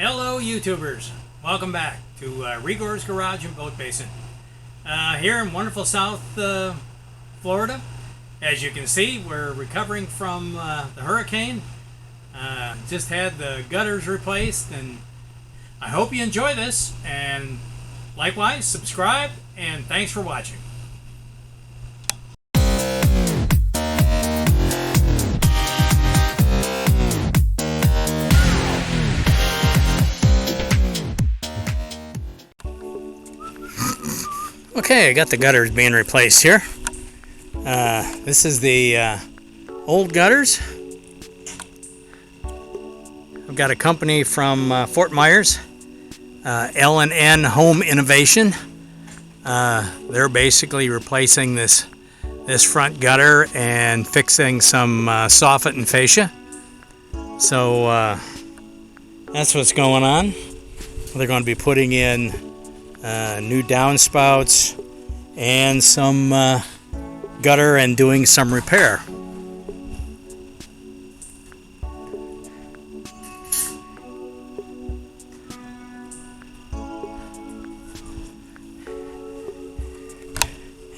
Hello YouTubers, welcome back to Rigor's Garage and Boat Basin here in wonderful South Florida. As you can see, we're recovering from the hurricane. Just had the gutters replaced, and I hope you enjoy this, and likewise subscribe, and thanks for watching. Okay, I got the gutters being replaced here. This is the old gutters. I've got a company from Fort Myers, L&N Home Innovation. They're basically replacing this front gutter and fixing some soffit and fascia. So that's what's going on. They're going to be putting in new downspouts and some gutter and doing some repair.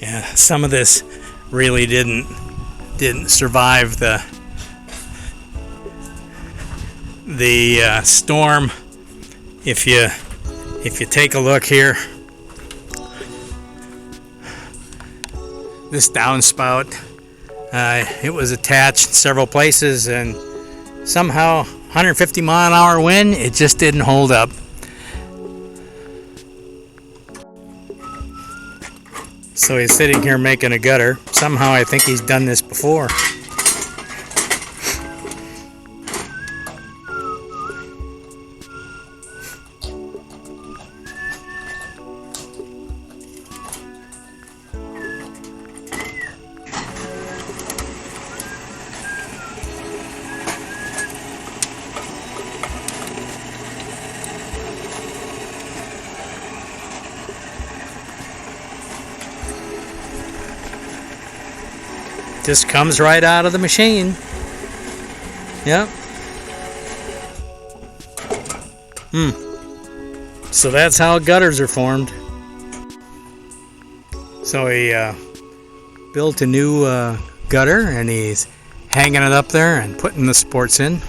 Yeah, some of this really didn't survive the storm. If you take a look here, this downspout, it was attached several places, and somehow 150-mile-an-hour wind, it just didn't hold up. So he's sitting here making a gutter. Somehow I think he's done this before. Just comes right out of the machine. Yep. So that's how gutters are formed. So he built a new gutter, and he's hanging it up there and putting the supports in.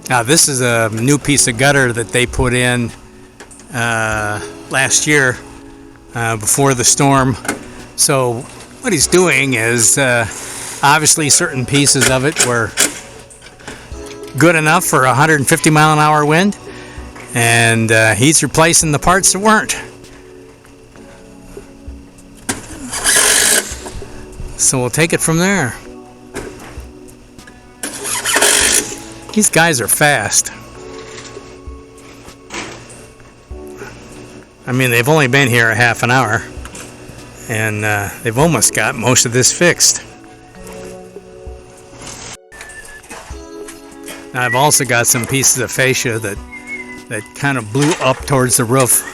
Now this is a new piece of gutter that they put in last year before the storm. So what he's doing is obviously certain pieces of it were good enough for 150-mile-an-hour wind, and he's replacing the parts that weren't. So we'll take it from there. These guys are fast. I mean, they've only been here a half an hour, and they've almost got most of this fixed. Now, I've also got some pieces of fascia that kind of blew up towards the roof.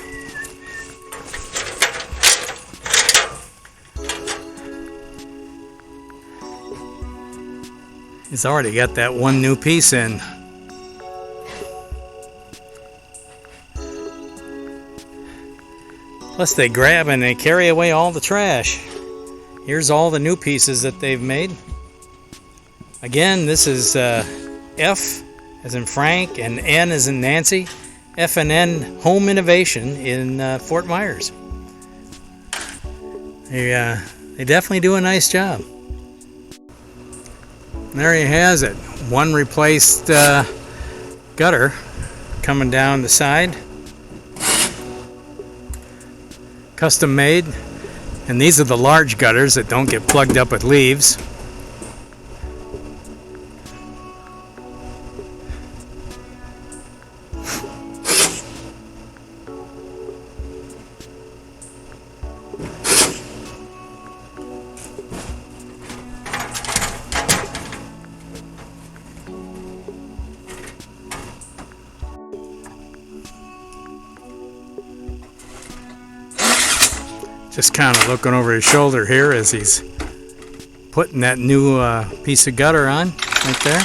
He's already got that one new piece in. Plus they grab and they carry away all the trash. Here's all the new pieces that they've made. Again, this is F as in Frank, and N as in Nancy. F&N Home Innovation in Fort Myers. They definitely do a nice job. There he has it. One replaced gutter coming down the side. Custom made. And these are the large gutters that don't get plugged up with leaves. Just kind of looking over his shoulder here as he's putting that new piece of gutter on right there.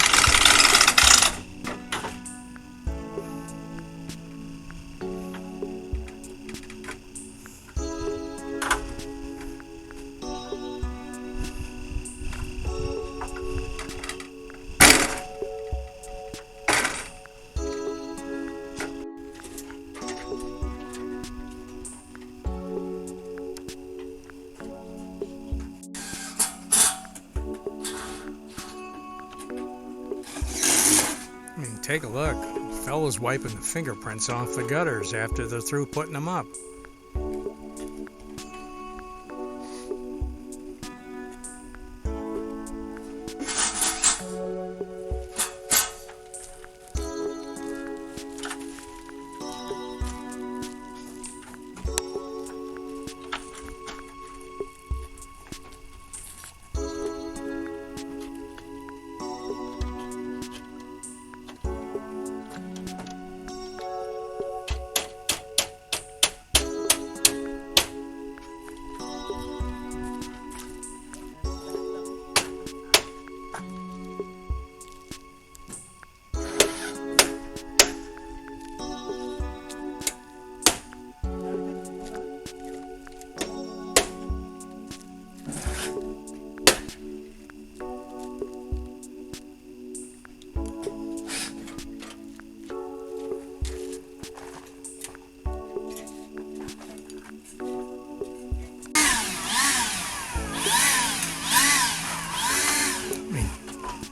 I mean, take a look. The fellow's wiping the fingerprints off the gutters after they're through putting them up.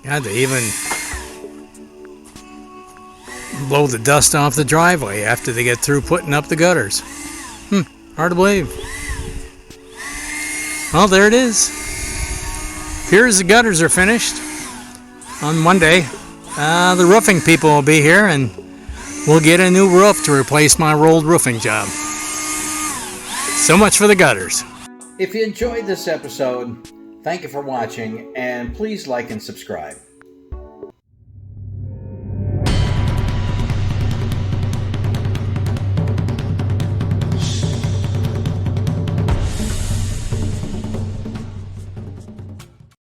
God, they even blow the dust off the driveway after they get through putting up the gutters. Hard to believe. Well, there it is. Here's the gutters are finished. On Monday, the roofing people will be here and we'll get a new roof to replace my rolled roofing job. So much for the gutters. If you enjoyed this episode, thank you for watching, and please like and subscribe.